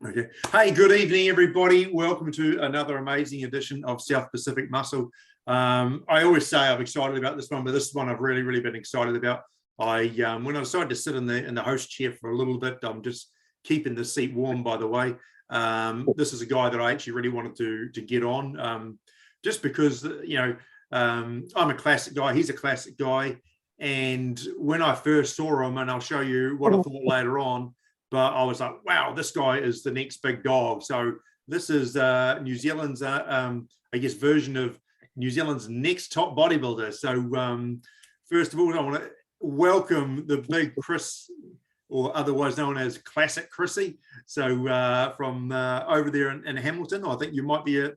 Okay. Hey, good evening, everybody. Welcome to another amazing edition of South Pacific Muscle. I always say I'm excited about this one, but this is one I've really been excited about. When I decided to sit in the host chair for a little bit, I'm just keeping the seat warm, by the way. This is a guy that I actually really wanted to get on, just because, I'm a classic guy. He's a classic guy. And when I first saw him, and I'll show you what I thought later on, but I was like, wow, this guy is the next big dog. So this is New Zealand's, version of New Zealand's next top bodybuilder. So first of all, I want to welcome the big Chris, or otherwise known as Classic Chrissy. So from over there in Hamilton, I think you might be at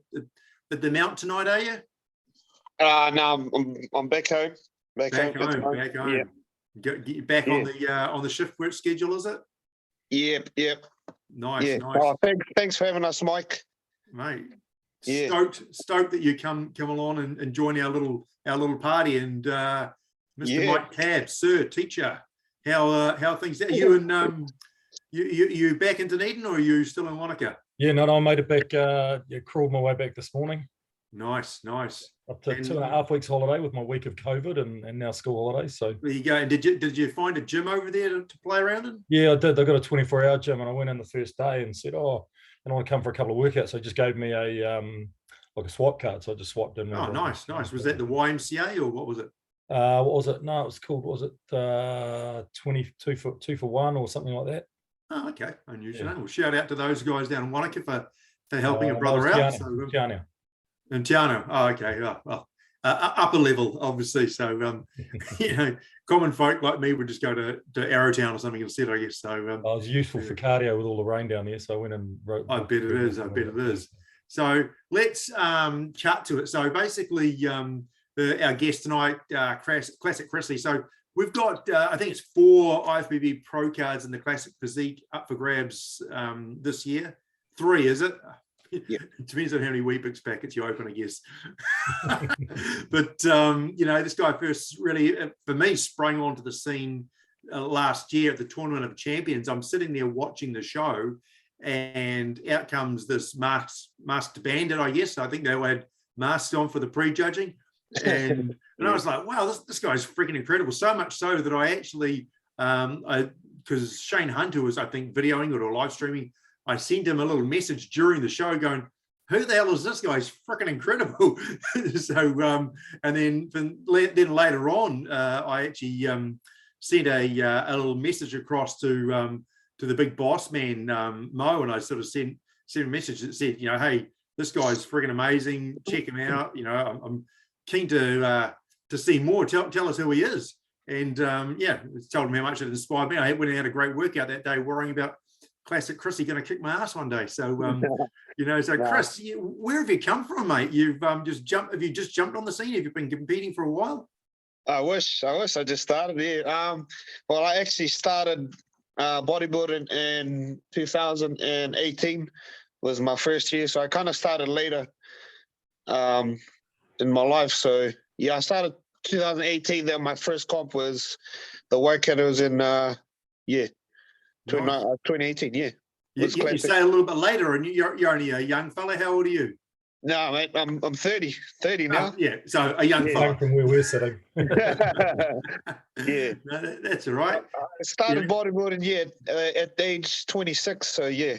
the Mount tonight, are you? No, I'm back home. Back home. Yeah. Get back on the shift work schedule, is it? Yep. Nice. Oh, thanks for having us, Mike. Mate, Yeah. stoked that you come along and join our little party. And Mr. Mike Tab, sir, teacher, how things are you? And you back in Dunedin, or are you still in Wanaka? Yeah, no, I made it back. Crawled my way back this morning. Nice. Up to 2.5 weeks holiday with my week of COVID and now school holidays. So there you go. And did you find a gym over there to play around in? Yeah, I did. They got a 24-hour gym, and I went in the first day and said, "Oh, and I want to come for a couple of workouts." So he just gave me a swipe card. So I just swiped in. Oh, nice. Was that the YMCA or what was it? What was it? No, it was called. What was it 22 for 2 for 1 or something like that? Oh, okay. Unusual. Yeah. Well, shout out to those guys down in Wanaka for helping a brother out. Tiana. And Tiano. Oh, okay. Well, upper level, obviously. So, common folk like me would just go to Arrowtown or something instead, I guess. So, it was useful for cardio with all the rain down there. So I went and wrote. I bet it is. So let's chat to it. So basically, our guest tonight, Classic Chrissy. So we've got, I think it's 4 IFBB pro cards in the Classic Physique up for grabs this year. 3, is it? Yeah. It depends on how many Weet-Bix packets you open, I guess. But this guy first really, for me, sprung onto the scene last year at the Tournament of Champions. I'm sitting there watching the show, and out comes this masked bandit, I guess. I think they all had masks on for the pre-judging, and I was like, wow, this guy's freaking incredible. So much so that I actually, because Shane Hunter was, I think, videoing it or live streaming, I sent him a little message during the show going, who the hell is this guy? He's freaking incredible. So, and then later on, I actually sent a little message across to the big boss man, Mo, and I sort of sent a message that said, hey, this guy's freaking amazing. Check him out. I'm keen to see more. Tell us who he is. And told him how much it inspired me. I went and had a great workout that day, worrying about Classic Chrissy going to kick my ass one day. So, so Chris, where have you come from, mate? You've just jumped. Have you just jumped on the scene? Have you been competing for a while? I wish. I just started here. Well, I actually started bodybuilding in 2018. Was my first year, so I kind of started later in my life. So yeah, I started 2018. Then my first comp was the workout. It was in 2018, yeah. You say a little bit later, and you're only a young fella. How old are you? No, mate, I'm 30 now. Yeah, so a young fella. From where we're sitting. Yeah. No, that's all right. I started bodybuilding, at age 26, so yeah.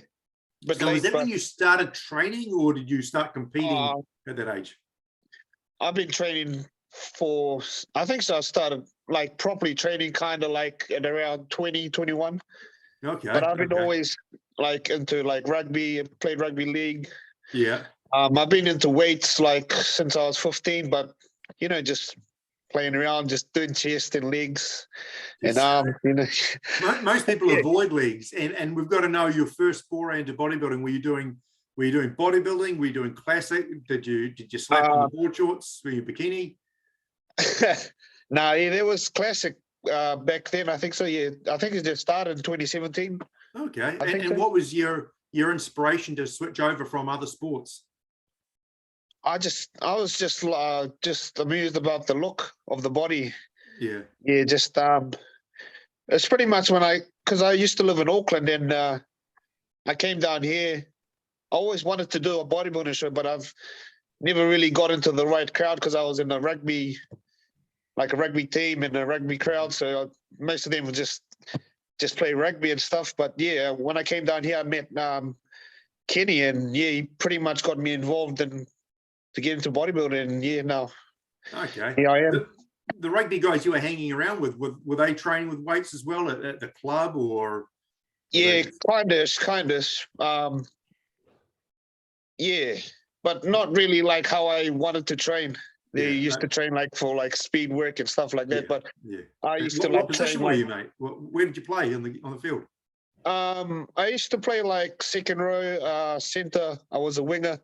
But so was that when you started training, or did you start competing at that age? I've been training I think so. I started like properly training kind of like at around 20, 21. Okay. But I've been always like into like rugby. I played rugby league. Yeah. I've been into weights like since I was 15, but just playing around, just doing chest and legs. Yes. And most people avoid legs, and we've got to know your first foray into bodybuilding. Were you doing bodybuilding? Were you doing classic? Did you slap on the board shorts? Were you bikini? No, yeah, there was classic. Back then, I think so. Yeah, I think it just started in 2017. Okay, and what was your inspiration to switch over from other sports? I was just amused about the look of the body. Yeah. Just it's pretty much because I used to live in Auckland, and I came down here. I always wanted to do a bodybuilding show, but I've never really got into the right crowd because I was in a rugby team and a rugby crowd. So most of them would just play rugby and stuff. But yeah, when I came down here, I met Kenny, and yeah, he pretty much got me involved to get into bodybuilding. And yeah, now here I am. The rugby guys you were hanging around with, were they training with weights as well at the club, or? Yeah, kind of. Yeah, but not really like how I wanted to train. They used to train like for like speed work and stuff like that. But I used to what position were you, mate? Where did you play on the field? I used to play like second row, center. I was a winger.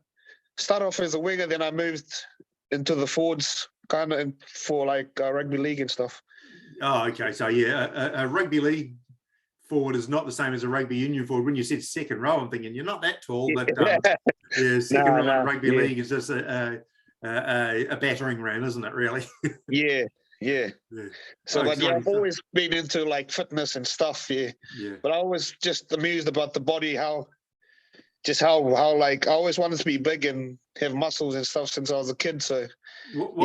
Started off as a winger, then I moved into the forwards, kind of for like rugby league and stuff. Oh, okay. So yeah, a rugby league forward is not the same as a rugby union forward. When you said second row, I'm thinking you're not that tall, but second row in rugby league is just a battering ram, isn't it? Really? Yeah. So, but yeah, I've always been into like fitness and stuff. Yeah. But I was just amused about the body, how like I always wanted to be big and have muscles and stuff since I was a kid. So, what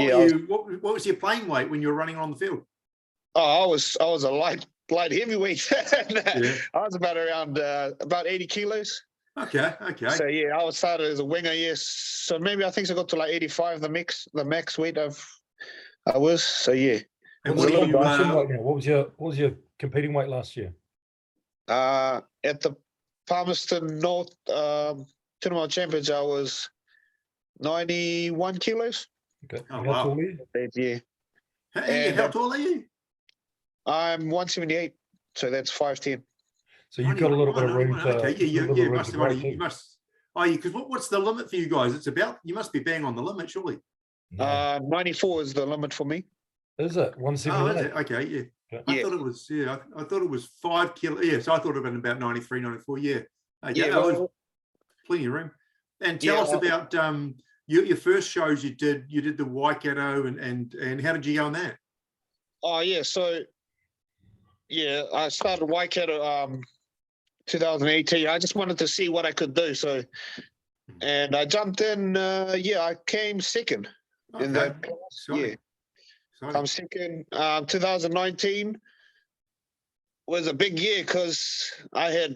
was your playing weight when you were running on the field? Oh, I was a light heavyweight. I was about 80 kilos. Okay. So yeah, I started as a winger. Yes, so maybe I think I got to like 85, the max weight I was. So yeah. And what was your competing weight last year? At the Palmerston North Tournament Champions, I was 91 kilos. Okay. Oh, how tall are you? Yeah. How tall are you? I'm 178, so that's 5'10". So you've got a little bit of room to. Okay, you must have already. You must. Oh, yeah, because what's the limit for you guys? It's about. You must be bang on the limit, surely. 94 is the limit for me. Is it 178? Oh, is it? Okay, yeah. I thought it was. Yeah, I thought it was 5 kilo. Yeah, so I thought it would have been about 93, 94. Yeah. Okay, was plenty of room. And tell us about your first shows you did. You did the Waikato, and how did you go on that? Oh yeah, so yeah, I started Waikato 2018. I just wanted to see what I could do. So, and I jumped in. I came second in that class. Sorry. I'm second. 2019 was a big year because I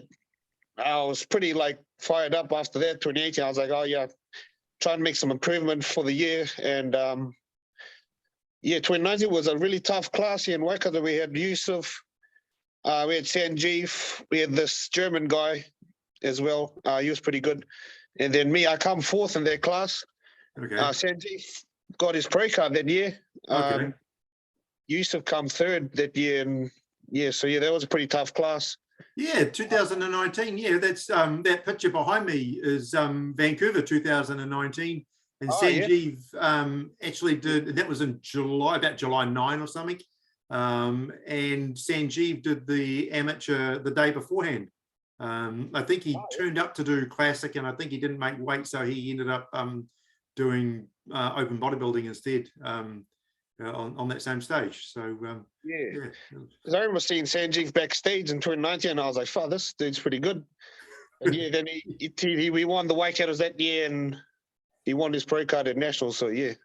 was pretty like fired up after that. 2018, I was like, oh yeah, trying to make some improvement for the year. And 2019 was a really tough class here in Waikato. We had Yusuf, we had Sanjeev, we had this German guy as well. He was pretty good. And then me, I come fourth in that class. Okay. Sanjeev got his pro card that year. Yusuf come third that year. And that was a pretty tough class. Yeah, 2019. Yeah, that's that picture behind me is Vancouver 2019. And Sanjeev actually did, that was in July, about July 9 or something. And Sanjeev did the amateur the day beforehand. I think he turned up to do classic, and I think he didn't make weight, so he ended up doing open bodybuilding instead on that same stage. So because I remember seeing Sanjeev backstage in 2019, and I was like, "Fuck, this dude's pretty good." And then we won the Waikatos that year, and he won his pro card at nationals. So indeed.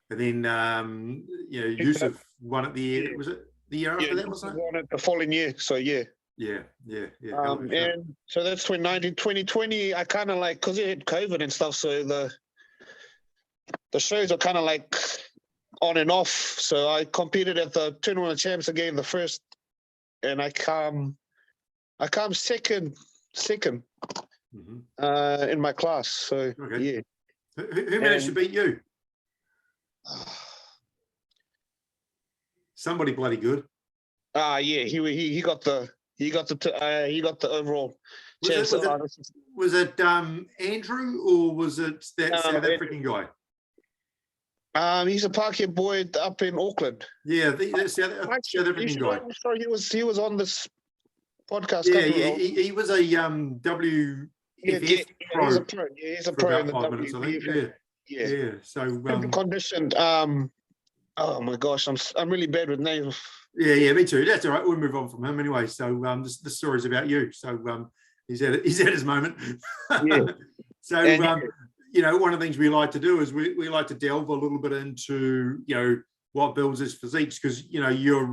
And then Yusuf won it the year. Was it the year after that? Wasn't it? Won it the following year. So Yeah. And so that's 2019. 2020, I kind of like, because it had COVID and stuff, so the shows are kind of like on and off. So I competed at the Tournament of Champs again, the first, and I come second in my class. So yeah. Who managed to beat you? Somebody bloody good. He got the overall chance. Was it Andrew, or was it that South African guy? He's a Pākehā boy up in Auckland. Yeah, that South African guy. Sorry, he was on this podcast. Yeah, he was a WFF pro. He's a pro in the WFF. Yeah. So conditioned. Oh my gosh, I'm really bad with names. Yeah, me too. That's all right. We'll move on from him anyway. So this story's about you. So he's at his moment. Yeah. So And you know, one of the things we like to do is we like to delve a little bit into, you know, what builds his physiques, because, you know, you're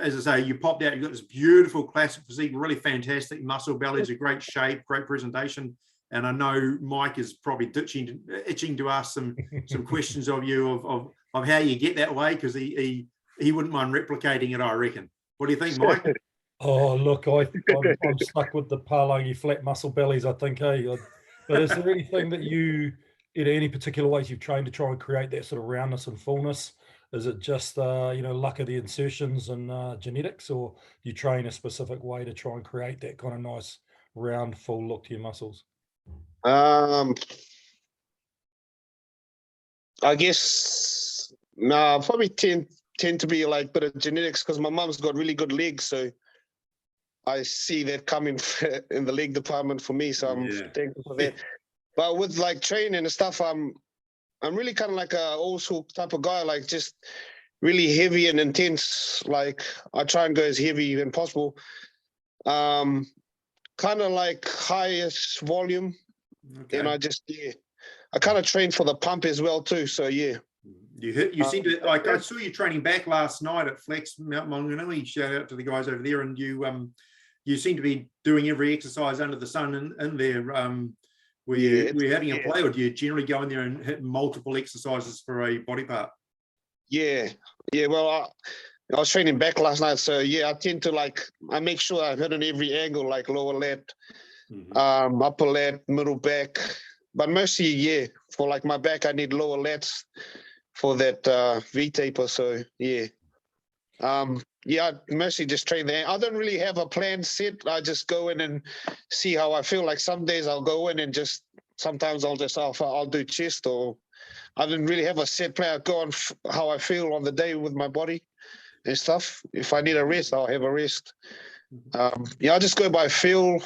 as I say, you popped out, you've got this beautiful classic physique, really fantastic muscle bellies, a great shape, great presentation. And I know Mike is probably itching to ask some questions of you of how you get that way, because he wouldn't mind replicating it, I reckon. What do you think, Mike? Oh, look, I'm stuck with the Palangi flat muscle bellies, I think, hey. But is there anything that you, in any particular ways you've trained to try and create that sort of roundness and fullness? Is it just, you know, luck of the insertions and genetics, or do you train a specific way to try and create that kind of nice, round, full look to your muscles? I guess no, probably tend to be like a bit of genetics, because my mum's got really good legs, so I see that coming in the leg department for me. So I'm thankful for that. But with like training and stuff, I'm really kind of like a old school type of guy, like just really heavy and intense. Like I try and go as heavy as possible. Kind of like highest volume. Okay. And I kind of train for the pump as well too. So yeah. You seem to, like, I saw you training back last night at Flex Mount Maunganui. Shout out to the guys over there, and you seem to be doing every exercise under the sun in there. Were you having a play, or do you generally go in there and hit multiple exercises for a body part? Yeah. Well, I was training back last night, so yeah, I tend to I make sure I hit on every angle, like lower lat, upper lat, middle back, but mostly for like my back, I need lower lats for that V taper. So yeah. I mostly just train there. I don't really have a plan set. I just go in and see how I feel. Like some days I'll go in and sometimes I'll do chest, or I didn't really have a set plan. I go on how I feel on the day with my body and stuff. If I need a rest, I'll have a rest. I just go by feel,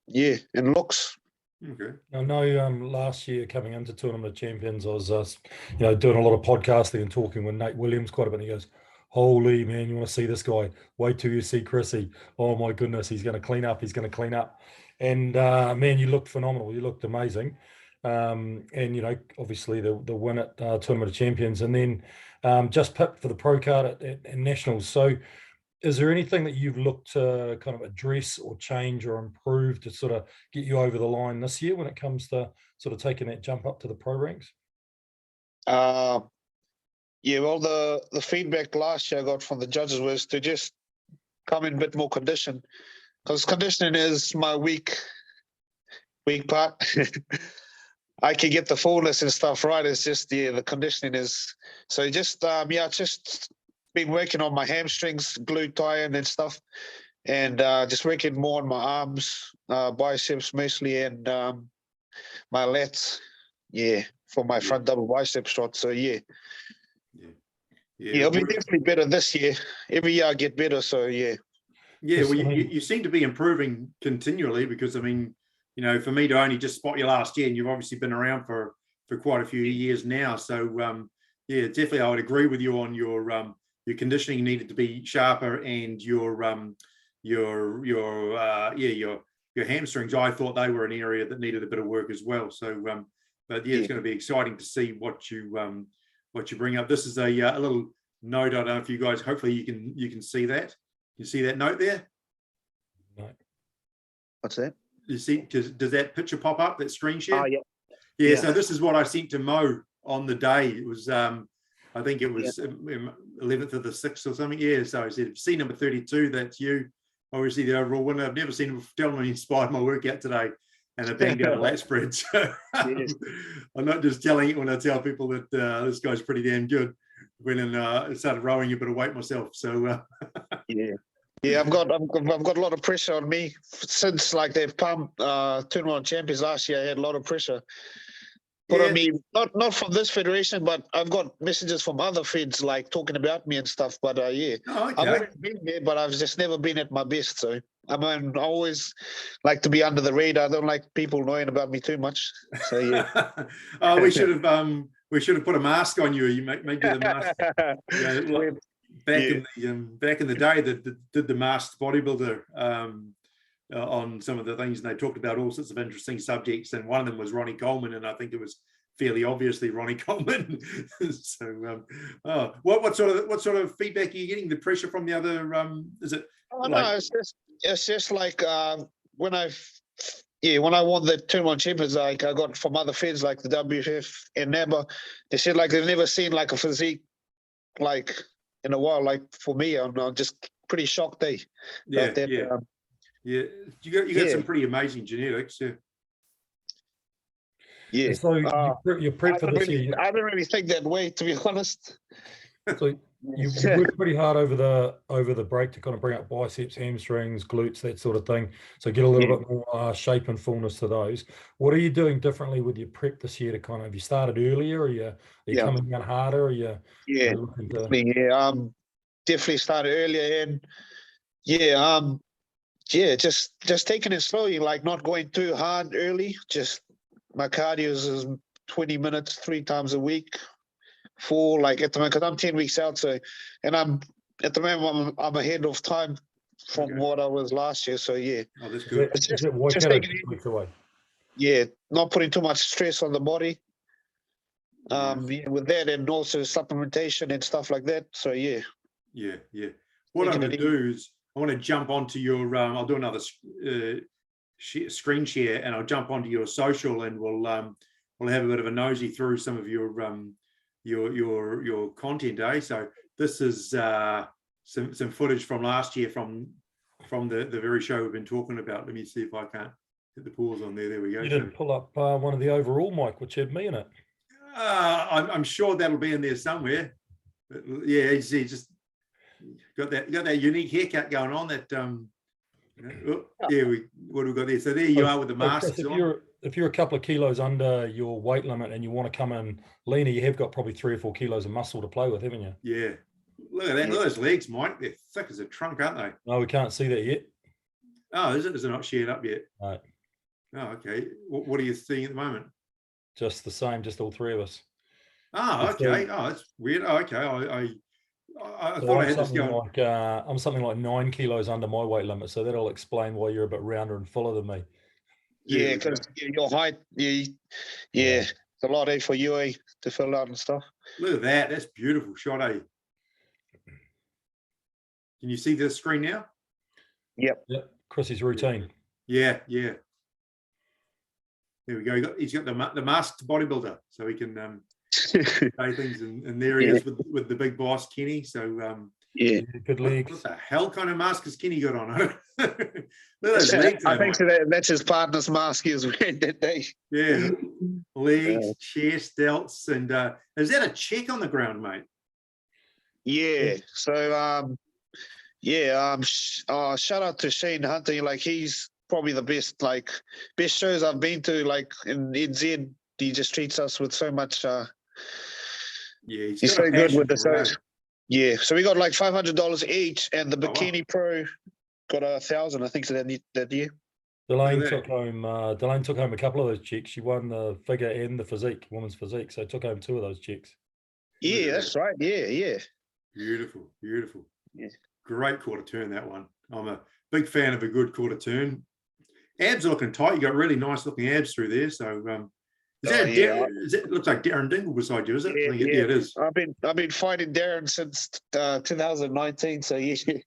and looks. Okay. I know last year coming into Tournament of Champions, I was doing a lot of podcasting and talking with Nate Williams quite a bit. And he goes, "Holy man, you want to see this guy? Wait till you see Chrissy. Oh my goodness, he's going to clean up. He's going to clean up." And man, you looked phenomenal. You looked amazing. And obviously the win at Tournament of Champions, and then just picked for the pro card at Nationals. So, is there anything that you've looked to kind of address or change or improve to sort of get you over the line this year when it comes to sort of taking that jump up to the pro ranks? Well, the feedback last year I got from the judges was to just come in a bit more condition, because conditioning is my weak part. I can get the fullness and stuff right. It's just the conditioning is. So just just been working on my hamstrings, glute tie-in and stuff, and just working more on my arms, biceps mostly, and my lats, for my front double bicep shot. So it'll be definitely better this year. Every year I get better, so yeah. Well, you seem to be improving continually, because I mean, for me to only just spot you last year, and you've obviously been around for quite a few years now. So definitely I would agree with you on your conditioning needed to be sharper, and your hamstrings, I thought they were an area that needed a bit of work as well. So it's going to be exciting to see what you bring up. This is a little note. I don't know if you guys, hopefully you can see that. You see that note there? No. What's that? You see, does that picture pop up, that screen share? Oh, yeah. So this is what I sent to Mo on the day. It was I think it was 11th of the 6th or something. Yeah, so I said, see number 32, that's you. Obviously the overall winner. I've never seen him tell me he inspired my workout today, and I banged out a lat spread. So I'm not just telling it when I tell people that this guy's pretty damn good. Went and started rowing a bit of weight myself. So I've got a lot of pressure on me since like they've pumped Tournament Champions last year. I had a lot of pressure put on me, not from this federation, but I've got messages from other feds like talking about me and stuff. But I've always been there, but I've just never been at my best. So I always like to be under the radar. I don't like people knowing about me too much. So we should have we should have put a mask on you. You make the mask. Like back in the day, that did the masked bodybuilder on some of the things, and they talked about all sorts of interesting subjects. And one of them was Ronnie Coleman, and I think it was fairly obviously Ronnie Coleman. So, what sort of feedback are you getting? The pressure from the other? Is it? Oh, no, it's just like when I won the 2-1 champions, like I got from other feds like the WF and NABA, they said like they've never seen like a physique like in a while. Like for me, I'm just pretty shocked. You got some pretty amazing genetics. Yeah. So you're prepped for this year. I don't really think that way, to be honest. So you worked pretty hard over the break to kind of bring up biceps, hamstrings, glutes, that sort of thing. So get a little bit more shape and fullness to those. What are you doing differently with your prep this year to kind of, have you started earlier, or are you coming down harder, or definitely started earlier, and just taking it slowly, like not going too hard early. Just my cardio is 20 minutes 3 times a week. For like at the moment, because I'm 10 weeks out, so, and I'm at the moment I'm ahead of time from what I was last year. So oh, that's good. Just taking it away. Not putting too much stress on the body. With that, and also supplementation and stuff like that. So What I'm going to do is I want to jump onto your. I'll do another screen share, and I'll jump onto your social, and we'll have a bit of a nosy through some of your content, So this is some footage from last year from the very show we've been talking about. Let me see if I can't hit the pause on there. There we go. You didn't pull up one of the overall, Mike, which had me in it. I'm sure that'll be in there somewhere. But you just got that unique haircut going on. That what have we got there? So there you are with the masks on. If you're a couple of kilos under your weight limit and you want to come in leaner, you have got probably 3 or 4 kilos of muscle to play with, haven't you? Yeah. Look at that. Look at those legs, Mike. They're thick as a trunk, aren't they? No, we can't see that yet. Oh, is it? Is it not shared up yet? No. Oh, okay. What are you seeing at the moment? Just the same, just all 3 of us. Oh, okay. Oh, that's weird. Oh, okay. I thought I had this going. I'm something like 9 kilos under my weight limit, so that'll explain why you're a bit rounder and fuller than me. Yeah, because your height, it's a lot for you to fill out and stuff. Look at that. That's beautiful shot, Can you see the screen now? Yep. Chrissy's routine. Yeah. There we go. He's got the masked bodybuilder, so he can say things. And there he is with the big boss, Kenny. So good legs. What the hell kind of mask has Kenny got on? Look at those legs. I think that's his partner's mask he was wearing that day. Yeah, legs, chest, delts, and is that a check on the ground, mate? Yeah. So shout out to Shane Hunter. Like he's probably the best shows I've been to. Like in NZ, he just treats us with so much. He's so good with the shows. Yeah, so we got like $500 each, and the Bikini Pro got $1,000, I think, so that year. Delane took home a couple of those checks. She won the figure and the physique, women's physique, so took home 2 of those checks. Yeah, that's right. Yeah. Beautiful. Yeah. Great quarter turn, that one. I'm a big fan of a good quarter turn. Abs are looking tight. You got really nice looking abs through there. So it looks like Darren Dingle beside you, is it? Yeah, it is. I've been fighting Darren since 2019. So you see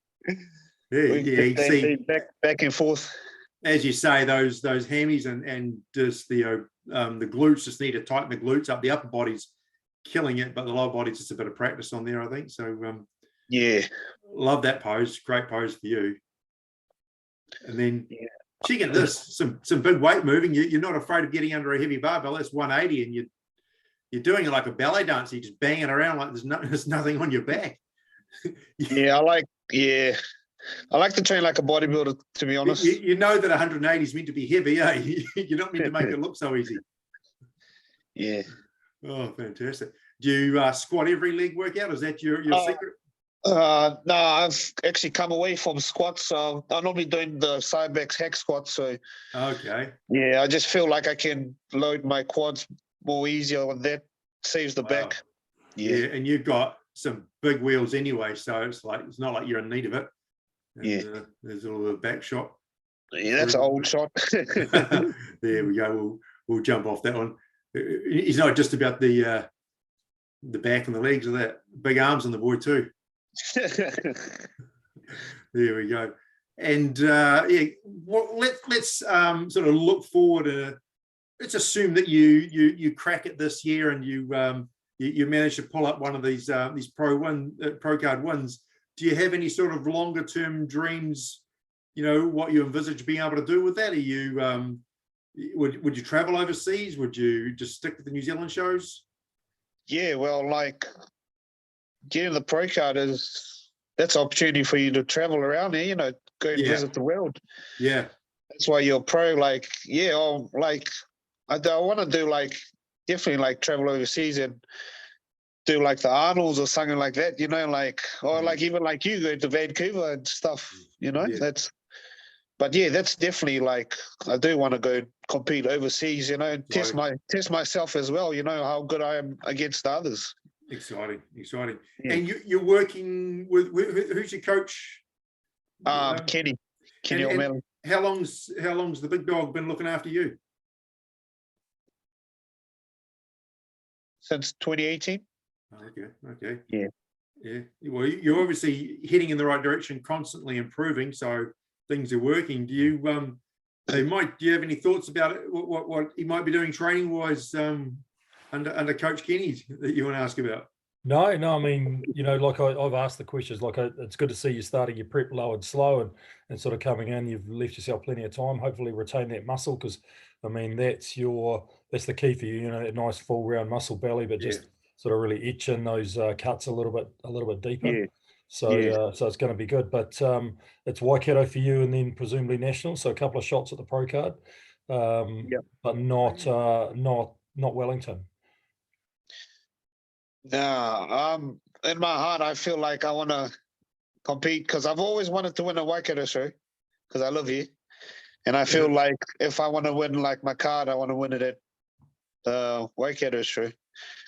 back and forth. As you say, those hammies and just the glutes just need to tighten the glutes up. The upper body's killing it, but the lower body's just a bit of practice on there, I think. So love that pose. Great pose for you. And then. Chicken, this some big weight moving. You're not afraid of getting under a heavy barbell. That's 180, and you're doing it like a ballet dancer. You're just banging around like there's nothing on your back. I like to train like a bodybuilder, to be honest. You know that 180 is meant to be heavy, eh? You're not meant to make it look so easy. Yeah. Oh, fantastic. Do you squat every leg workout? Is that your secret? No, I've actually come away from squats. I'm normally doing the Cybex hack squat. So, okay. Yeah, I just feel like I can load my quads more easier on that saves the Wow. back. Yeah, and you've got some big wheels anyway, so it's not like you're in need of it. And, Yeah. there's a little back shot. Yeah, that's an old shot. There we go. We'll jump off that one. He's not just about the back and the legs of that. Big arms on the boy too. There we go. And yeah, well, let's sort of look forward. Let's assume that you crack it this year and you manage to pull up one of these pro card wins. Do you have any sort of longer term dreams? You know, what you envisage being able to do with that? Are you would you travel overseas? Would you just stick with the New Zealand shows? Yeah, well, like getting the pro card that's an opportunity for you to travel around there, you know, go and visit the world. Yeah. That's why you're pro. Like, yeah, I want to do definitely travel overseas and do like the Arnolds or something like that, you know, or even like you go to Vancouver and stuff, you know. Yeah. But yeah, that's definitely I do want to go compete overseas, you know, and test myself as well, you know, how good I am against others. Exciting. Yeah. And you're working with who's your coach? Kenny O'Malley. How long's the big dog been looking after you? Since 2018. Okay. Yeah. Well, you're obviously heading in the right direction, constantly improving, so things are working. Do you have any thoughts about it? What he might be doing training wise under Coach Kenny that you want to ask about? No. I mean, you know, like I've asked the questions. Like it's good to see you starting your prep low and slow and sort of coming in. You've left yourself plenty of time. Hopefully, retain that muscle because, I mean, that's the key for you. You know, that nice full round muscle belly, but just sort of really itch in those cuts a little bit deeper. Yeah. So so it's going to be good. But it's Waikato for you, and then presumably national. So a couple of shots at the pro card, but not Wellington. No, in my heart, I feel like I want to compete because I've always wanted to win a Waikato show because I live here. And I feel like if I want to win my card, I want to win it at the Waikato show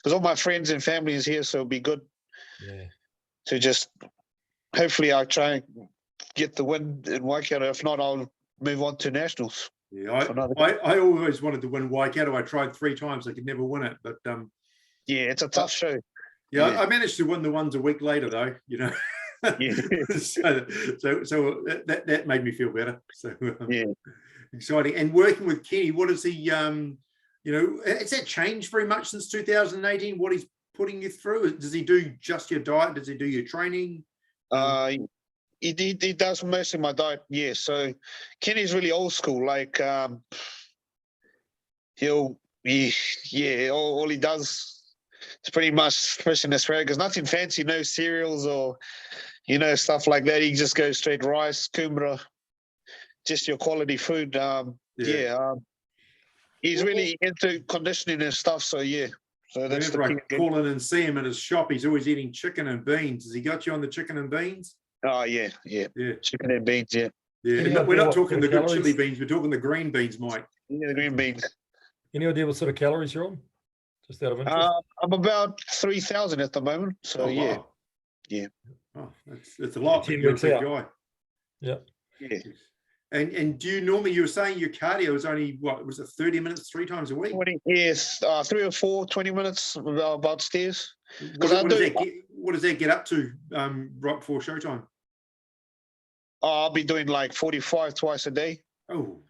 because all my friends and family is here. So it'll be good to just, hopefully I'll try and get the win in Waikato. If not, I'll move on to nationals. Yeah, I always wanted to win Waikato. I tried 3 times. I could never win it, but yeah, it's a tough show. Yeah, I managed to win the ones a week later, though. You know, so that made me feel better. So exciting. And working with Kenny, what is he? You know, has that changed very much since 2018? What he's putting you through? Does he do just your diet? Does he do your training? He does most of my diet. Yeah. So Kenny's really old school. All he does. It's pretty much fish and asparagus, nothing fancy, no cereals or, you know, stuff like that. He just goes straight rice, kumara, just your quality food. He's really into conditioning and stuff. So so that's whenever I call in and see him at his shop, he's always eating chicken and beans. Has he got you on the chicken and beans? Oh yeah, chicken and beans. Yeah. We're not talking the good chili beans. We're talking the green beans, Mike. Yeah, the green beans. Any idea what sort of calories you're on? Just out of interest. I'm about 3,000 at the moment. So wow. Yeah. Oh, that's a lot. You're a big guy. Yeah. And do you normally? You were saying your cardio is only was it 30 minutes 3 times a week? yes, 3 or 4, 20 minutes about stairs. What does that get up to right before showtime? I'll be doing 45 twice a day. Oh,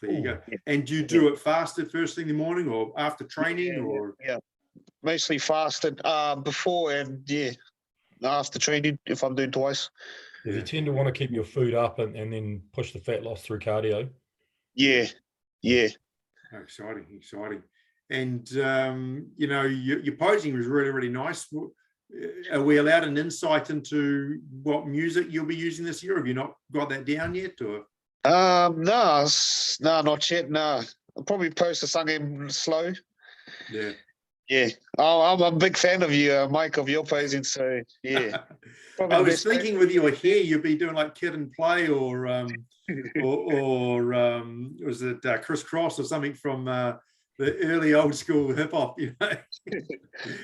there you go. And do you do it fasted first thing in the morning or after training mostly fasted before and after training if I'm doing twice. Because you tend to want to keep your food up and then push the fat loss through cardio. Yeah. Exciting. And you know, your posing was really, really nice. Are we allowed an insight into what music you'll be using this year? Have you not got that down yet, or? No, not yet. No, I'll probably post a song in slow. Yeah. I'm a big fan of you, Mike, of your posing. So yeah. I was thinking with your hair, you'd be doing like Kid and Play, or was it Criss Cross or something from the early old school hip hop, you know.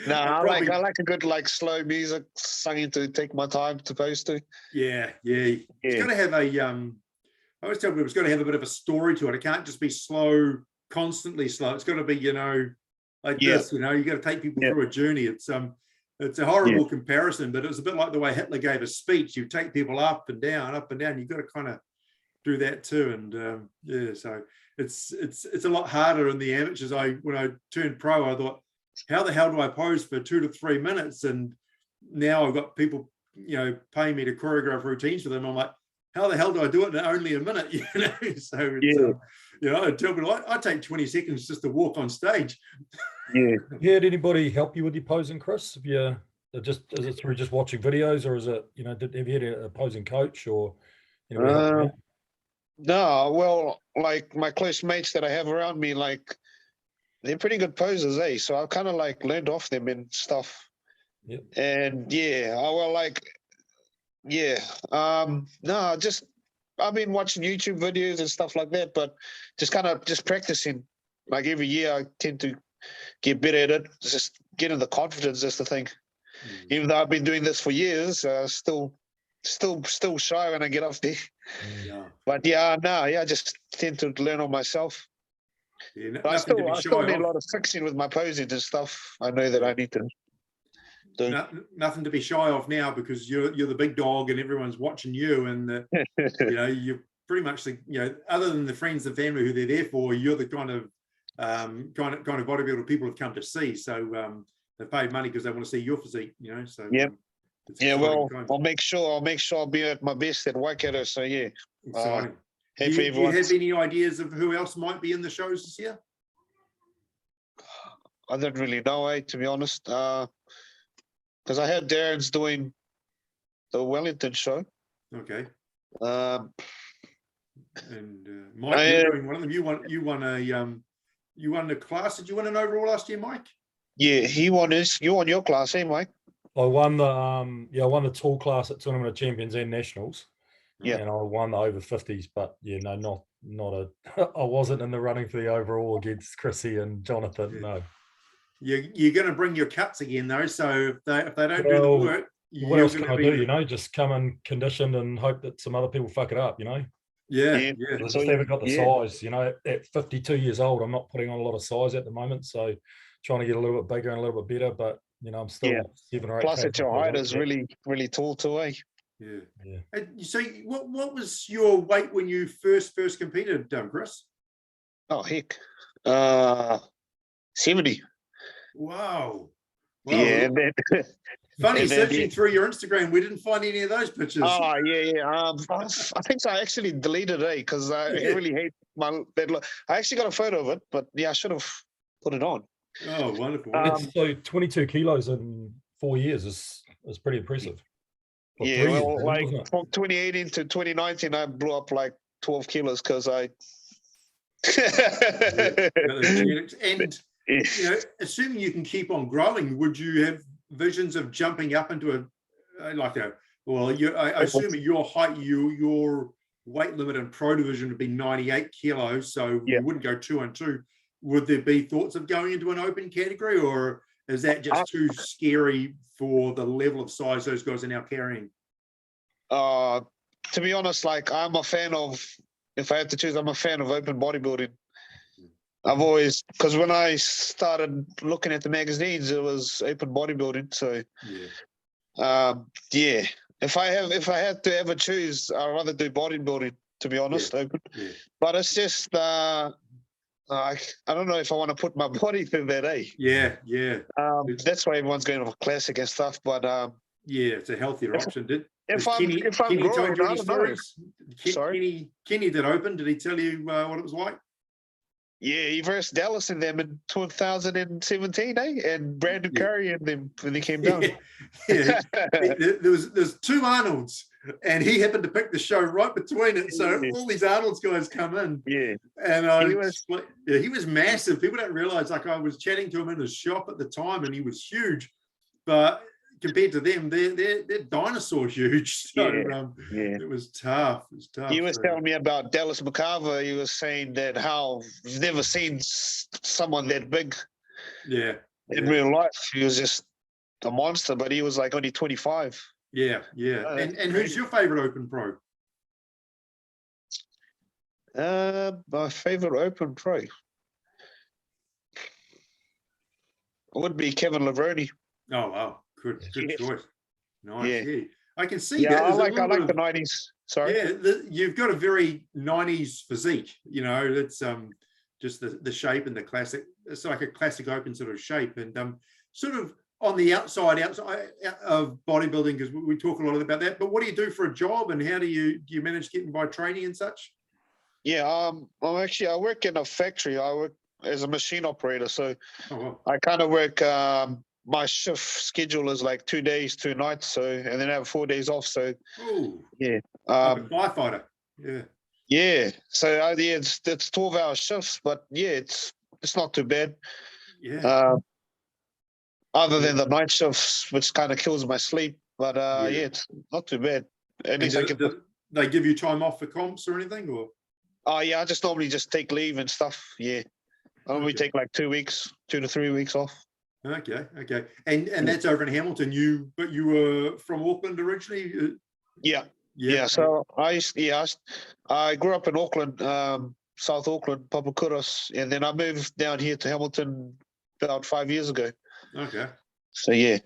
No, I Probably- like a good like slow music singing to take my time to post to. Yeah. It's got to have a I always tell people it's got to have a bit of a story to it. It can't just be slow, constantly slow. It's got to be, you know, like this. You know, you got to take people through a journey. It's a horrible comparison, but it was a bit like the way Hitler gave a speech. You take people up and down, up and down. You've got to kind of do that too. And so it's a lot harder in the amateurs. When I turned pro, I thought, how the hell do I pose for 2 to 3 minutes? And now I've got people, you know, paying me to choreograph routines for them. I'm like, how the hell do I do it in only a minute? You know, so it's, you know, I tell people I take 20 seconds just to walk on stage. Yeah. Had anybody help you with your posing, Chris? Have you is it through just watching videos, or is it, you know, have you had a posing coach or anybody help you out? No, well, like my close mates that I have around me, like they're pretty good posers, eh? So I kind of like learned off them and stuff. Yep. And no, just I've been watching YouTube videos and stuff like that, but just kind of just practicing. Like every year, I tend to get better at it. Just getting the confidence is the thing. Even though I've been doing this for years, still shy when I get up there. Yeah. But I just tend to learn on myself. Yeah, But I still need of. a lot of fixing with my posing and stuff. I know that I need to do. Nothing to be shy of now, because you're the big dog and everyone's watching you, and you know, you're pretty much the, you know, other than the friends and family who they're there for, you're the kind of bodybuilder people have come to see. So they paid money because they want to see your physique, you know. So well, I'll make sure I'll be at my best at Waikato. So exciting. Do you have any ideas of who else might be in the shows this year? I don't really know, to be honest. Because I heard Darren's doing the Wellington show. Okay. Um, and Mike, you're doing one of them. You won the class. Did you win an overall last year, Mike? Yeah, you won your class, Mike? I won the tall class at Tournament of Champions and Nationals. Yeah. And I won the over 50s, but I wasn't in the running for the overall against Chrissy and Jonathan. No. You're going to bring your cuts again, though. So if they don't do the work, what else can I do? You know, just come in conditioned and hope that some other people fuck it up. You know. Yeah. I just haven't got the size. You know, at 52 years old, I'm not putting on a lot of size at the moment. So trying to get a little bit bigger and a little bit better, but you know, I'm still 7 or 8. Plus, at your height is really, really tall too, eh? Yeah. So what was your weight when you first competed, Chris? Oh, heck. 70. Wow. Yeah. Funny, searching through your Instagram, we didn't find any of those pictures. Oh, yeah. I think I actually deleted it because I really hate that look. I actually got a photo of it, but I should have put it on. Oh, wonderful. So 22 kilos in 4 years is pretty impressive. From 2018 to 2019, I blew up like 12 kilos because I. And you know, assuming you can keep on growing, would you have visions of jumping up into I assume at your height, your weight limit in pro division would be 98 kilos, so you wouldn't go 2 on 2. Would there be thoughts of going into an open category, or is that just too scary for the level of size those guys are now carrying? To be honest, like I'm a fan of, if I had to choose, I'm a fan of open bodybuilding. I've always, because when I started looking at the magazines, it was open bodybuilding. So, if I had to ever choose, I'd rather do bodybuilding, to be honest, open. Yeah. But it's just, I don't know if I want to put my body through that, eh? Yeah. That's why everyone's going off classic and stuff. But it's a healthier option. If I'm growing, I don't know. Sorry, Kenny did open. Did he tell you what it was like? Yeah, he versed Dallas in them in 2017, and Brandon Curry and them when they came down. There's 2 Arnolds, and he happened to pick the show right between it. So all these Arnolds guys come in. Yeah, and he was massive. People don't realize. Like I was chatting to him in his shop at the time, and he was huge, but compared to them, they're dinosaur huge. So Yeah. it was tough. It was tough. He was So, telling me about Dallas McCarver. He was saying that how he's never seen someone that big yeah. in real life. He was just a monster, but he was like only 25. Yeah. And who's your favorite Open Pro? My favorite Open Pro would be Kevin Laverny. Oh wow, good Yeah. choice. Nice. Yeah. Yeah. I can see Yeah, that. I There's a like little bit the of- 90s. Sorry. Yeah, you've got a very 90s physique, you know, it's just the shape and the classic, it's like a classic open sort of shape, and sort of on the outside of bodybuilding, because we talk a lot about that, but what do you do for a job, and how do you manage getting by training and such? Yeah, I work in a factory. I work as a machine operator, so Oh wow. I kind of work. My shift schedule is like 2 days, 2 nights, so and then I have 4 days off. So Oh, yeah, like a firefighter. Yeah. yeah. So yeah, it's 12-hour shifts, but yeah, it's not too bad. Yeah. Other than the night shifts, which kind of kills my sleep, but yeah, it's not too bad. At least I get. They give you time off for comps or anything, or? Oh yeah, I just normally just take leave and stuff. Yeah, I normally take like 2 weeks, 2 to 3 weeks off. Okay. And that's over in Hamilton. But you were from Auckland originally? Yeah. So I grew up in Auckland, South Auckland, Papakuras, and then I moved down here to Hamilton about 5 years ago. Okay. So yeah.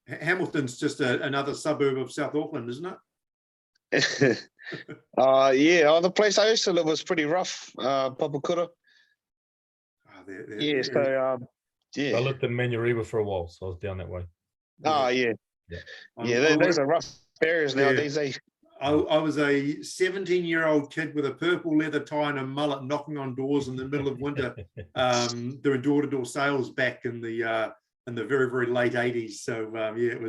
Hamilton's just another suburb of South Auckland, isn't it? Yeah. The place I used to live was pretty rough, Papakura. Yeah. So yeah. I lived in Manurewa for a while, so I was down that way. Oh yeah. Those are rough areas nowadays. I was a 17-year-old kid with a purple leather tie and a mullet, knocking on doors in the middle of winter, doing door-to-door sales back in the very, very late 80s. So it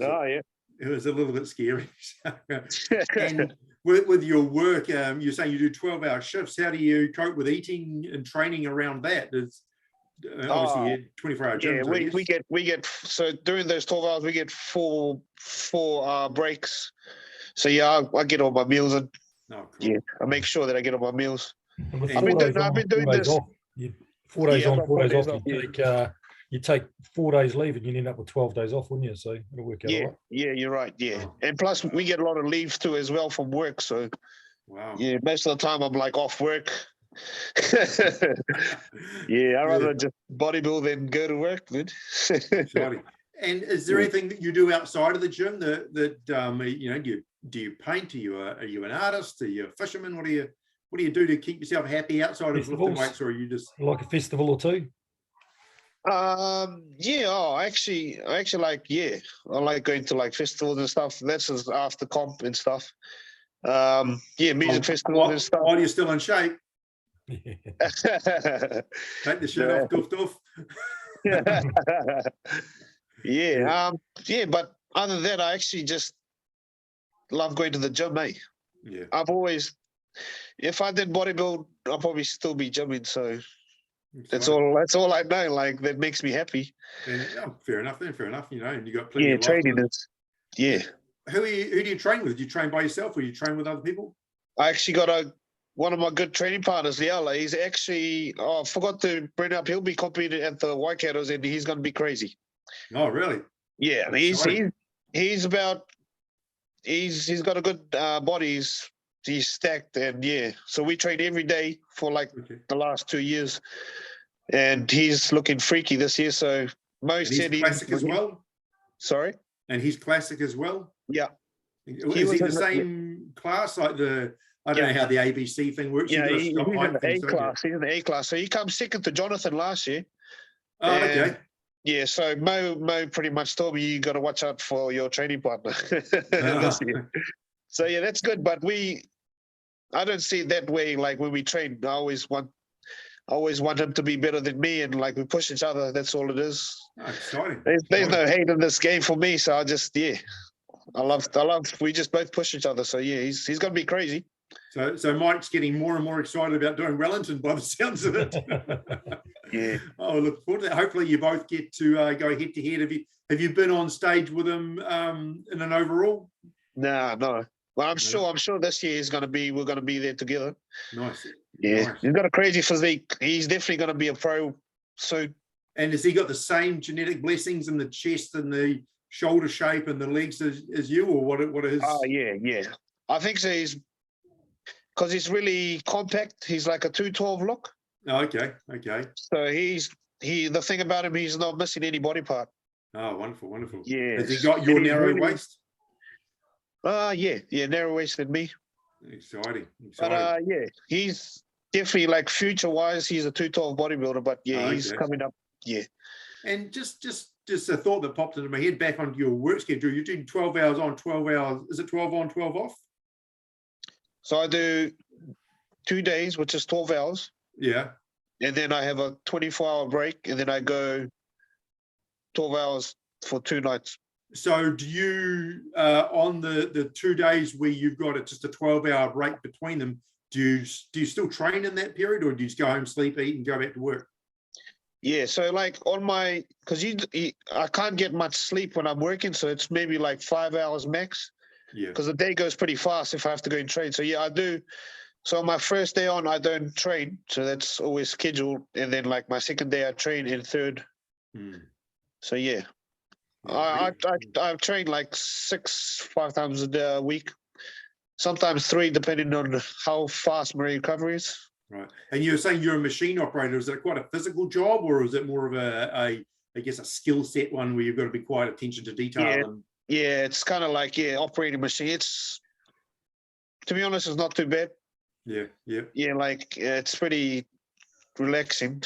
was a little bit scary. And with your work, you're saying you do 12-hour shifts. How do you cope with eating and training around that? It's obviously 24-hour gyms. Yeah, we get so during those 12 hours we get four breaks. So yeah, I get all my meals in. Oh, cool. Yeah, I make sure that I get all my meals. I've been doing this. 4 days on, 4 days off. You take 4 days leave and you end up with 12 days off, wouldn't you? So it'll work out all right. Yeah, you're right. Yeah, and plus we get a lot of leave too as well from work. So wow. Yeah, most of the time I'm like off work. Yeah, I'd rather just bodybuild than go to work, man. And is there anything that you do outside of the gym that do you paint? Are you an artist? Are you a fisherman? What do you do to keep yourself happy outside of lifting weights, or are you just like a festival or two? I actually like, I like going to like festivals and stuff. That's just after comp and stuff. Music festivals and stuff. While you're still in shape. Take the shirt off, doof. But other than that, I actually just love going to the gym, mate. Yeah. I've always, if I didn't bodybuild, I'll probably still be gymming. So that's all I know. Like, that makes me happy. And, fair enough. You know, and you got plenty of training. Who do you train with? Do you train by yourself, or you train with other people? I actually got one of my good training partners, Liala. He's actually, I forgot to bring up, he'll be competing at the Waikatos, and he's going to be crazy. Oh, really? Yeah, he's got a good body. He's stacked, and so we train every day for like the last 2 years, and he's looking freaky this year. So most said he's classic as well. Sorry, and he's classic as well. Yeah, is he the same class like I don't know how the ABC thing works. Yeah, he's in the A class. He's in the A class. So he comes second to Jonathan last year. Oh, okay. Yeah, so Mo pretty much told me you got to watch out for your training partner. So yeah, that's good. But I don't see it that way. Like when we train, I always want him to be better than me, and like we push each other. That's all it is. Oh, exciting. There's no hate in this game for me. So I just I love. We just both push each other. So yeah, he's gonna be crazy. So Mike's getting more and more excited about doing Wellington by the sounds of it. Yeah. Oh, look forward to that. Hopefully you both get to go head to head. Have you been on stage with him in an overall? No. Well, I'm No. sure this year we're gonna be there together. Nice. Yeah, Nice. he's got a crazy physique. He's definitely gonna be a pro soon. And has he got the same genetic blessings in the chest and the shoulder shape and the legs as you, or what is? Oh yeah. I think so. Because he's really compact. He's like a 212 look. Oh, okay. So the thing about him, he's not missing any body part. Oh, wonderful. Yeah. Has he got your narrow waist? Yeah, narrow waisted me. Exciting. But yeah, he's definitely like future wise, he's a 212 bodybuilder. But yeah, he's Okay. coming up. Yeah. And just a thought that popped into my head back onto your work schedule. You're doing 12 hours on, 12 hours. Is it 12 on, 12 off? So I do 2 days, which is 12 hours. Yeah. And then I have a 24-hour break, and then I go 12 hours for 2 nights. So do you, on the 2 days where you've got just a 12-hour break between them, do you still train in that period, or do you just go home, sleep, eat, and go back to work? Yeah, so like because I can't get much sleep when I'm working, so it's maybe like 5 hours max. Yeah. Because the day goes pretty fast if I have to go and train. So yeah, I do. So my first day on, I don't train. So that's always scheduled. And then like my second day, I train, and third. So yeah, I train like 5 times a week, sometimes 3, depending on how fast my recovery is. Right. And you're saying you're a machine operator. Is that quite a physical job, or is it more of a skill set one where you've got to be quite attention to detail? Yeah, it's kind of like, operating machine. It's, to be honest, it's not too bad. Yeah. Yeah, like it's pretty relaxing.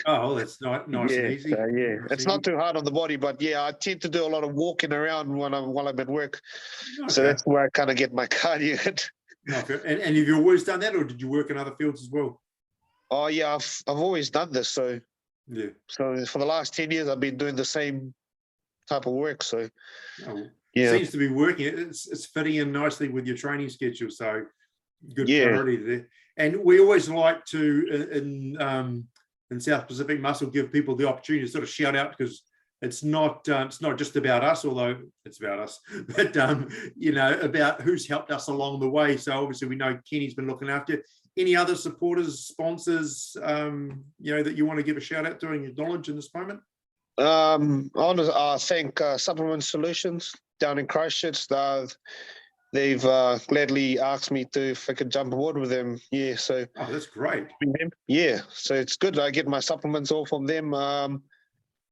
Oh, that's nice and easy. It's not too hard on the body, but yeah, I tend to do a lot of walking around while I'm at work. Okay. So that's where I kind of get my cardio. Okay. And have you always done that, or did you work in other fields as well? Oh yeah, I've always done this. So yeah. So for the last 10 years, I've been doing the same type of work. So it seems to be working. It's fitting in nicely with your training schedule. So good priority there. And we always like to in South Pacific Muscle give people the opportunity to sort of shout out, because it's not just about us, although it's about us, but about who's helped us along the way. So obviously we know Kenny's been looking after you. Any other supporters, sponsors, that you want to give a shout out to and acknowledge in this moment? I want to thank Supplement Solutions down in Christchurch. They've gladly asked me if I could jump aboard with them. Yeah, so that's great. Yeah, so it's good. I get my supplements all from them.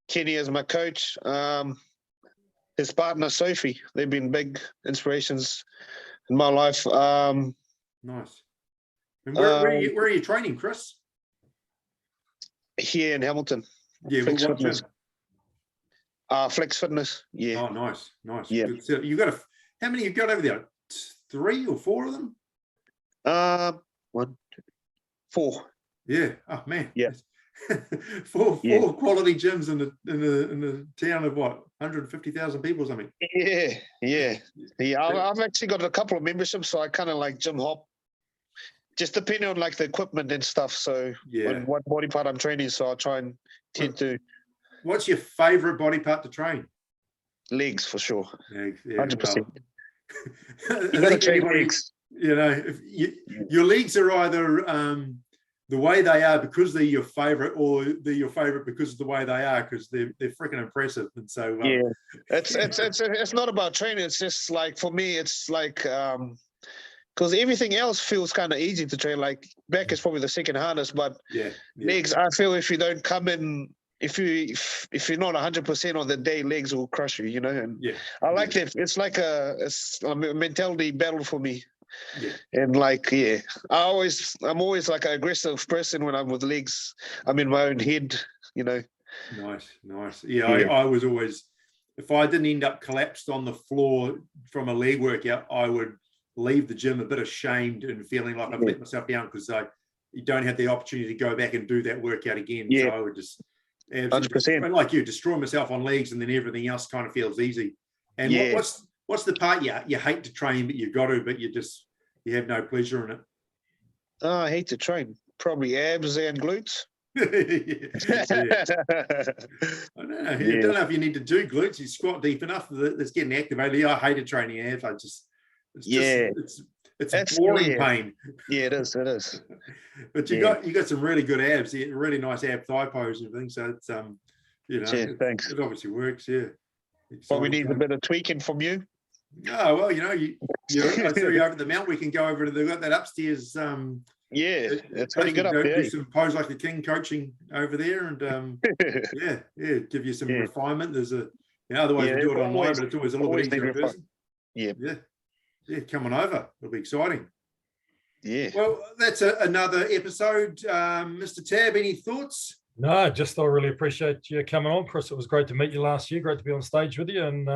Kenny is my coach. His partner Sophie. They've been big inspirations in my life. Nice. And where are you training, Chris? Here in Hamilton. Yeah, Flex what Fitness. gym? Flex Fitness. Yeah. Oh, nice. Yeah. Good. You got how many you got over there? 3 or 4 of them? 1, 2, 4. Yeah. Oh man. Yeah. four quality gyms in the town of what, 150,000 people or something. Yeah. I've actually got a couple of memberships, so I kind of like gym hop. Just depending on like the equipment and stuff. So and what body part I'm training, so I try and tend to. What's your favorite body part to train? Legs, for sure. Legs, 100%. I think anybody, if your legs are either the way they are because they're your favorite, or they're your favorite because of the way they are, because they're freaking impressive. And so it's not about training. It's just like, for me, it's like because everything else feels kind of easy to train. Like back is probably the second hardest, but legs, I feel if you don't come in, if you're not 100% on the day, legs will crush you, And I like that. It's like it's a mentality battle for me. And like, I'm always like an aggressive person when I'm with legs. I'm in my own head, Nice. I was always, if I didn't end up collapsed on the floor from a leg workout, I would leave the gym a bit ashamed and feeling like I've let myself down, because you don't have the opportunity to go back and do that workout again. So I would just 100%. like you, destroy myself on legs, and then everything else kind of feels easy. And what's the part you hate to train, but you got to, but you have no pleasure in it? I hate to train. Probably abs and glutes. Yeah. I don't know. I don't know if you need to do glutes. You squat deep enough. It's getting activated. Yeah, I hated training abs. It's boring pain. Yeah, it is. It is. But you got some really good abs. Really nice ab thigh pose and everything. So it's thanks. It obviously works. Yeah. Well, we need a bit of tweaking from you. Oh well, I saw you over the mountain. We can go over to they've got that upstairs. It's pretty good up there. Do some pose like the king coaching over there, and give you some refinement. There's otherwise you do it online, but it's always a little bit easier in person. Yeah, come on over. It'll be exciting. Yeah. Well, that's another episode. Mr. Tab, any thoughts? No, just I really appreciate you coming on, Chris. It was great to meet you last year. Great to be on stage with you, and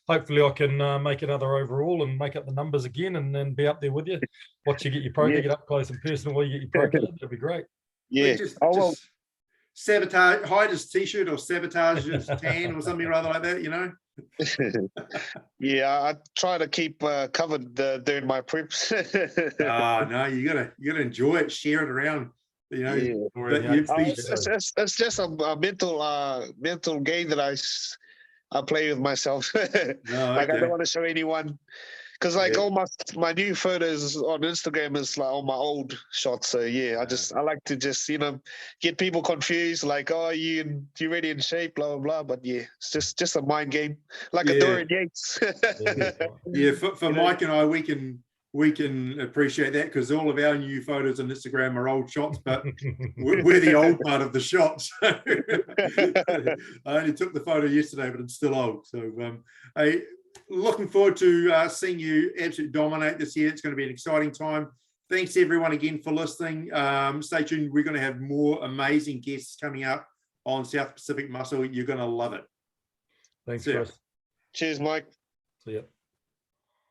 hopefully I can make another overall and make up the numbers again, and then be up there with you. Watch you get your pro, get up close and personal while you get your pro card. That'd be great. Yeah. Just sabotage, hide his t-shirt or sabotage his tan or something rather like that. I try to keep covered during my preps. No, you gotta enjoy it, share it around. It's just a mental game that I play with myself. I don't want to show anyone, because all my new photos on Instagram is like all my old shots. So I like to just get people confused, like, oh, you really in shape, blah blah blah. But it's just a mind game, like a Dorian Yates. For Mike and I, we can appreciate that, because all of our new photos on Instagram are old shots, but we're the old part of the shots. I only took the photo yesterday, but it's still old. So looking forward to seeing you absolutely dominate this year. It's going to be an exciting time. Thanks everyone again for listening. Stay tuned. We're going to have more amazing guests coming up on South Pacific Muscle. You're going to love it. Thanks, Chris. Cheers, Mike. See ya.